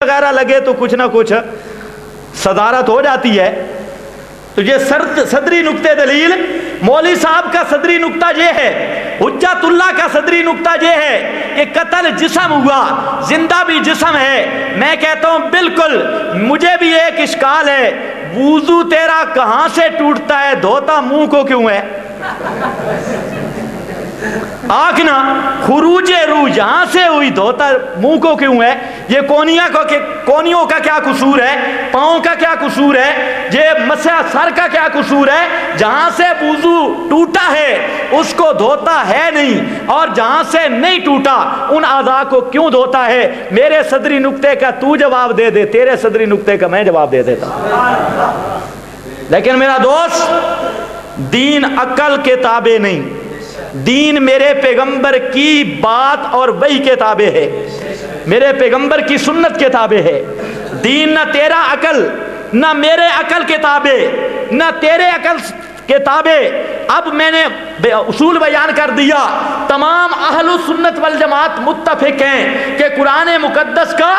वगैरह लगे तो कुछ ना कुछ सदारत हो जाती है। तो ये सदरी नुक्ते दलील मौली साहब का सदरी नुक्ता ये है, हुज्जतुल्लाह का सदरी नुक्ता ये है कि कत्ल जिस्म हुआ, जिंदा भी जिस्म है। मैं कहता हूं बिल्कुल, मुझे भी एक इश्काल है, वुजू तेरा कहां से टूटता है, धोता मुंह को क्यों है? आंख ना खुरूजे रूह यहां से हुई, धोता मुंह को क्यों है? ये कोनियों का क्या कसूर है? पांव का क्या कसूर है? ये मसा सर का क्या कसूर है? जहां से वुजू टूटा है उसको धोता है नहीं, और जहां से नहीं टूटा उन आज़ा को क्यों धोता है? मेरे सदरी नुक्ते का तू जवाब दे दे, तेरे सदरी नुक्ते का मैं जवाब दे देता। लेकिन मेरा दोस्त, दीन अक्ल के ताबे नहीं, दीन मेरे पैगंबर की बात और वही के ताबे है, मेरे पैगंबर की सुन्नत के ताबे है। दीन न तेरा अकल, न मेरे अकल के ताबे, न तेरे अकल के ताबे। अब मैंने उसूल बयान कर दिया, तमाम अहलुस सुन्नत वल जमात मुत्तफिक हैं कि कुरान मुकद्दस का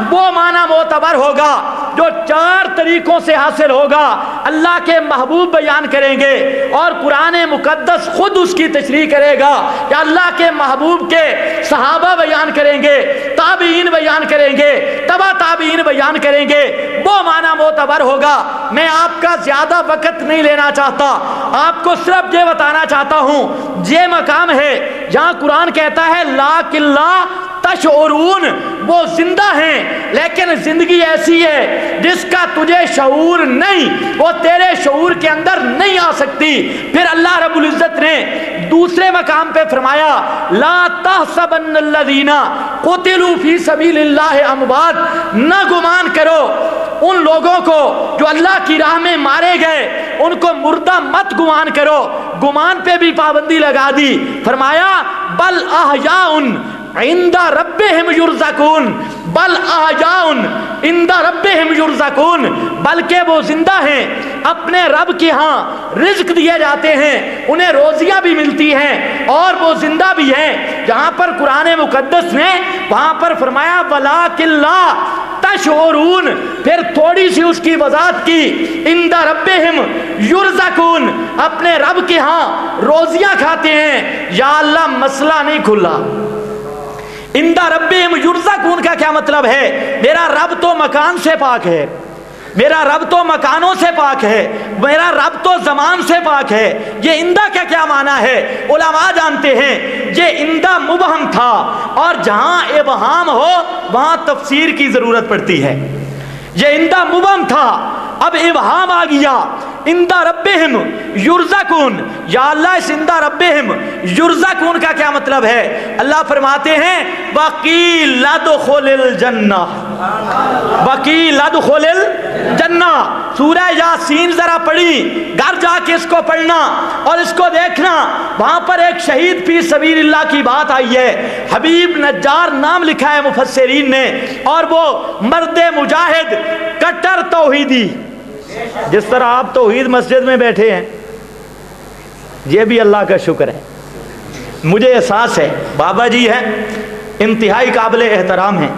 वो माना मोतबर होगा जो 4 तरीकों से हासिल होगा। अल्लाह के महबूब बयान करेंगे और कुरान मुकद्दस खुद उसकी तशरीह करेगा, या अल्लाह के महबूब के सहाबा बयान करेंगे, ताबीन बयान करेंगे, तबा ताबीन बयान करेंगे, वो माना मोतबर होगा। मैं आपका ज्यादा वक्त नहीं लेना चाहता, आपको सिर्फ ये बताना चाहता हूं, ये मकाम है जहां कुरान कहता है ला किल्ला तशऊरून, वो जिंदा हैं लेकिन जिंदगी ऐसी है जिसका तुझे शऊर नहीं, वो तेरे शऊर के अंदर नहीं आ सकती। फिर अल्लाह रब्बुल इज्जत ने दूसरे मकाम पे फरमाया ला तहसबन्नल्लज़ीना कुतिलू फी सबीलिल्लाहि अमवात, न गुमान करो उन लोगों को जो अल्लाह की राह में मारे गए, उनको मुर्दा मत गुमान करो। गुमान पे भी पाबंदी लगा दी, फरमाया बल अहयाउन इंदा रब्बिहिम युरज़कून, बल अहयाउन इंदा रब्बिहिम युरज़कून, बल्कि वो जिंदा हैं, अपने रब के यहाँ रिज्क दिए जाते हैं, उन्हें रोजियां भी मिलती हैं और वो जिंदा भी हैं। जहां पर कुरान मुकद्दस ने वहां पर फरमाया वला किल्ला तशऊरून, फिर थोड़ी सी उसकी वजाहत की, इंदा रब्बिहिम युरज़कून, अपने रब के यहाँ रोजियां खाते हैं। या अल्लाह, मसला नहीं खुला। इंदा रब्बिहिम युरज़कून का क्या मतलब है? मेरा रब तो मकान से पाक है, मेरा रब तो मकानों से पाक है, मेरा रब तो ज़मान से पाक है। ये इंदा का क्या माना है? उलमा जानते हैं ये इंदा मुबहम था, और जहां इबहाम हो वहां तफसीर की जरूरत पड़ती है। ये इंदा मुबहम था, अब इबहाम आ गया, इंदा रब्बिहिम युरज़कून। या अल्लाह, इस इंदा रब्बिहिम युरज़कून का क्या मतलब है? अल्लाह फरमाते हैं वकील लदखुलिल जन्ना, वकील लदखुलिल जन्ना। सूरह यासीन जरा पढ़ी, घर जाके इसको पढ़ना और इसको देखना, वहां पर एक शहीद फी सबीलिल्लाह की बात आई है। हबीब नज्जार नाम लिखा है मुफस्सिरीन ने, और वो मर्द मुजाहिद, कट्टर तौहीदी। जिस तरह आप तौहीद मस्जिद में बैठे हैं, ये भी अल्लाह का शुक्र है। मुझे एहसास है बाबा जी हैं, इंतहाई काबिल एहतराम हैं,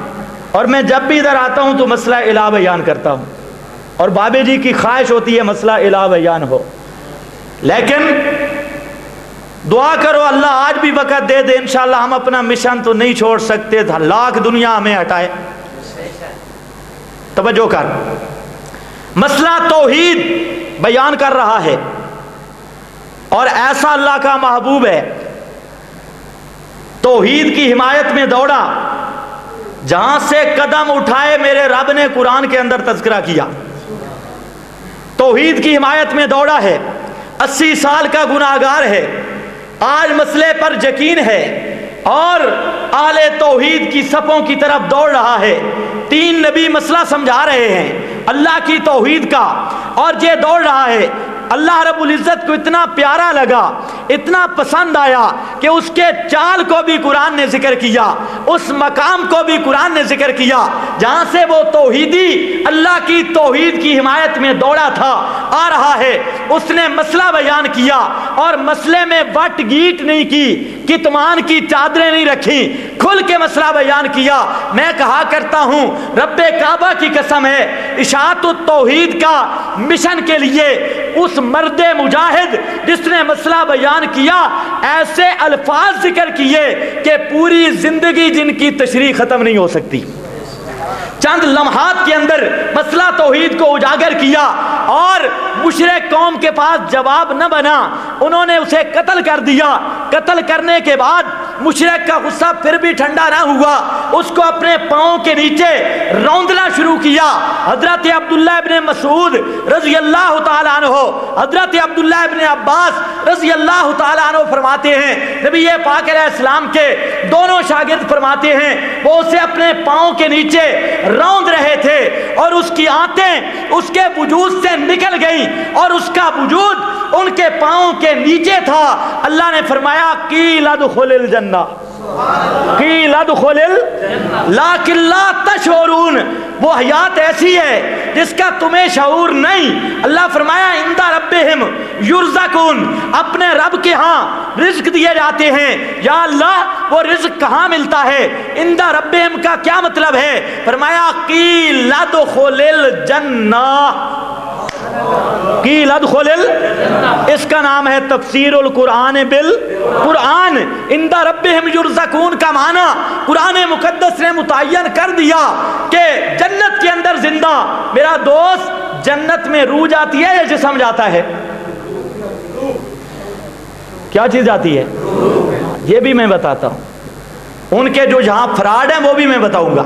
और मैं जब भी इधर आता हूं तो मसला इला बयान करता हूं, और बाबे जी की ख्वाहिश होती है मसला इला बयान हो। लेकिन दुआ करो अल्लाह आज भी वक़्त दे दे, इंशाअल्लाह हम अपना मिशन तो नहीं छोड़ सकते, लाख दुनिया हमें हटाए। तवज्जो कर, मसला तौहीद बयान कर रहा है, और ऐसा अल्लाह का महबूब है तौहीद की हिमायत में दौड़ा, जहां से कदम उठाए मेरे रब ने कुरान के अंदर तज़किरा किया। तौहीद की हिमायत में दौड़ा है, 80 साल का गुनाहगार है, आज मसले पर यकीन है और आले तौहीद की सफ़ों की तरफ दौड़ रहा है। 3 नबी मसला समझा रहे हैं अल्लाह की तौहीद का, और ये दौड़ रहा है। अल्लाह रब्बुल इज़्ज़त को इतना प्यारा लगा, इतना पसंद आया कि उसके चाल को भी कुरान ने जिक्र किया, उस मकाम को भी कुरान ने जिक्र किया जहां से वो तौहीदी अल्लाह की तौहीद की हिमायत में दौड़ा था, आ रहा है। उसने मसला बयान किया और मसले में वट गीट नहीं की, کتمان کی چادریں نہیں رکھی، کھل کے مسئلہ بیان کیا۔ میں کہا کرتا ہوں رب کعبہ کی قسم ہے، اشاعت التوحید کا مشن کے لیے اس مرد مجاہد جس نے مسئلہ بیان کیا، ایسے الفاظ ذکر کیے کہ پوری زندگی جن کی تشریح ختم نہیں ہو سکتی۔ چند لمحات کے اندر مسئلہ توحید کو اجاگر کیا اور مشرک قوم کے پاس جواب نہ بنا، انہوں نے اسے قتل کر دیا۔ قتل کرنے کے بعد مشرک کا غصہ پھر بھی ٹھنڈا نہ ہوا، اس کو اپنے پاؤں کے نیچے روندنا شروع کیا۔ حضرت عبداللہ ابن مسعود رضی اللہ تعالیٰ عنہ، حضرت عبداللہ ابن عباس رضی اللہ تعالیٰ عنہ فرماتے ہیں، نبی پاک علیہ السلام کے دونوں شاگرد فرماتے ہیں وہ اسے اپنے پاؤں کے نیچے روند رہے تھے اور اس کی آنتیں اس کے وجود سے نکل گئیں اور اس کا وجود ان کے پاؤں کے نیچے تھا۔ اللہ نے فرمایا قیل ادخل الجنہ، قیل ادخل لیکن لا تشعرون، وہ حیات ایسی ہے جس کا تمہیں شعور نہیں۔ اللہ فرمایا عند ربہم یرزقون، اپنے رب کے ہاں رزق دیے جاتے ہیں۔ یا اللہ وہ رزق کہاں ملتا ہے؟ عند ربہم کا کیا مطلب ہے؟ فرمایا قیل ادخل الجنہ، قیل ادخل اس کا نام ہے تفسیر القرآن بالقرآن۔ عند ربہم یرزقون کا معنی قرآن مقدس نے متعین کر دیا کہ جنت کے اندر زندہ۔ میرا دوست، جنت میں روح جاتی ہے یا جسم جاتا ہے؟ کیا چیز جاتی ہے؟ یہ بھی میں بتاتا ہوں، ان کے جو جہاں فراڈ ہیں وہ بھی میں بتاؤں گا۔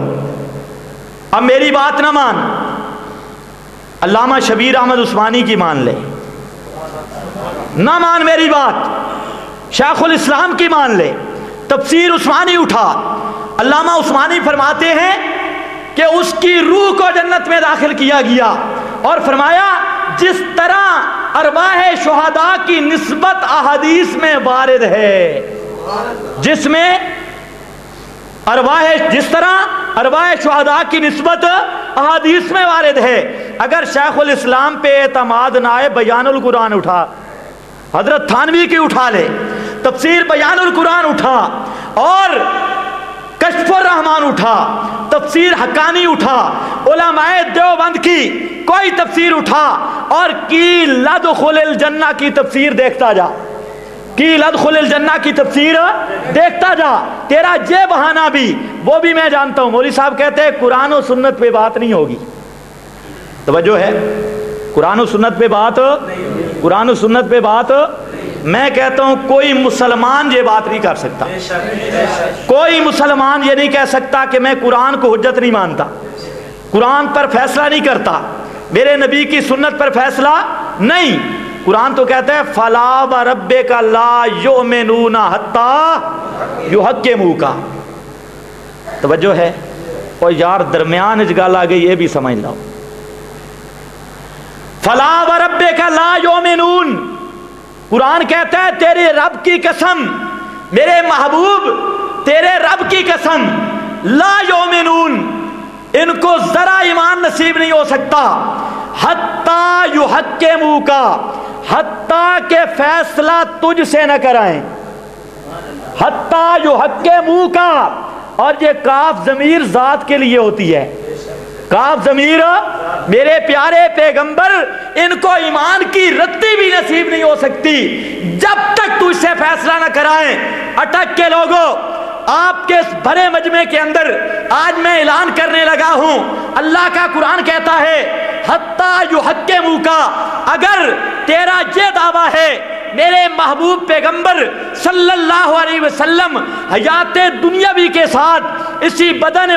اب میری بات نہ مان، علامہ شبیر احمد عثمانی کی مان لے، نہ مان میری بات، شیخ الاسلام کی مان لے، تفسیر عثمانی اٹھا۔ علامہ عثمانی فرماتے ہیں کہ اس کی روح کو جنت میں داخل کیا گیا اور فرمایا جس طرح ارواح شہداء کی نسبت احادیث میں وارد ہے، جس میں جس طرح ارواح شہداء کی نسبت احادیث میں وارد ہے، اگر شیخ الاسلام پہ اعتماد نہ آئے بیان القرآن اٹھا، حضرت تھانوی کی اٹھا لے، تفسیر بیان القرآن اٹھا اور کشف الرحمن اٹھا، تفسیر حقانی اٹھا، علماء دیوبند کی کوئی تفسیر اٹھا اور قیل ادخل الجنہ کی تفسیر دیکھتا جا، قیل ادخل الجنہ کی تفسیر دیکھتا جا۔ تیرا یہ بہانہ بھی، وہ بھی میں جانتا ہوں، مولوی صاحب کہتے ہیں قرآن و سنت پہ بات نہیں ہوگی۔ توجہ ہے، قرآن و سنت پہ بات، قرآن و سنت پہ بات، میں کہتا ہوں کوئی مسلمان یہ بات نہیں کر سکتا، کوئی مسلمان یہ نہیں کہہ سکتا کہ میں قرآن کو حجت نہیں مانتا، قرآن پر فیصلہ نہیں کرتا، میرے نبی کی سنت پر فیصلہ نہیں۔ قرآن تو کہتا ہے فَلَا وَرَبِّكَ لَا يُؤْمِنُونَ حَتَّى يُحَكِّمُوكَ۔ توجہ ہے؟ اور یار درمیان اجگال آ گئی، یہ بھی سمجھ لو۔ فَلَا وَرَبِّكَ لَا يُؤْمِنُونَ، قرآن کہتا ہے تیرے رب کی قسم، میرے محبوب تیرے رب کی قسم، لا یؤمنون، ان کو ذرا ایمان نصیب نہیں ہو سکتا، حتیٰ یحکموک، حتیٰ کہ فیصلہ تجھ سے نہ کرائیں، حتیٰ یحکموک، اور یہ کاف ضمیر ذات کے لیے ہوتی ہے، کاف ضمیر میرے پیارے پیغمبر، ان کو ایمان کی رتی بھی نصیب نہیں ہو سکتی جب تک تجھ سے فیصلہ نہ کرائیں۔ اٹک کے لوگوں، آپ کے اس بھرے مجمع کے اندر آج میں اعلان کرنے لگا ہوں، اللہ کا قرآن کہتا ہے حتیٰ یحکموک، اگر تیرا یہ دعویٰ ہے میرے محبوب پیغمبر صلی اللہ علیہ وسلم حیات دنیاوی کے ساتھ اسی بدن